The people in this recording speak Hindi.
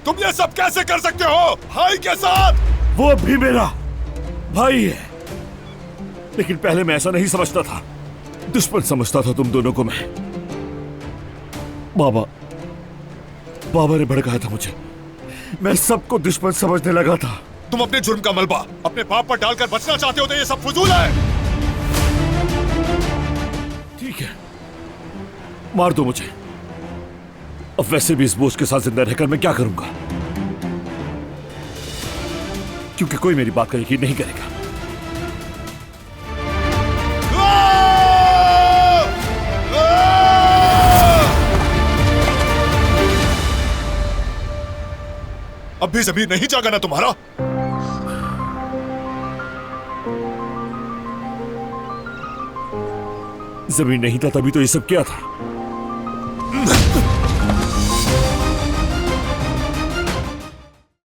तुम ये सब कैसे कर सकते हो भाई के साथ? वो भी मेरा भाई है, लेकिन पहले मैं ऐसा नहीं समझता था, दुश्मन समझता था तुम दोनों को मैं। बाबा ने भड़काया था मुझे, मैं सबको दुश्मन समझने लगा था। तुम अपने जुर्म का मलबा अपने बाप पर डालकर बचना चाहते हो तो ये सब फजूल है। ठीक है, मार दो मुझे। अब वैसे भी इस बोझ के साथ जिंदा रहकर मैं क्या करूंगा, क्योंकि कोई मेरी बात का यकीन नहीं करेगा। अब भी जमीन नहीं जागा ना तुम्हारा? जमीन नहीं था तभी तो ये सब क्या था।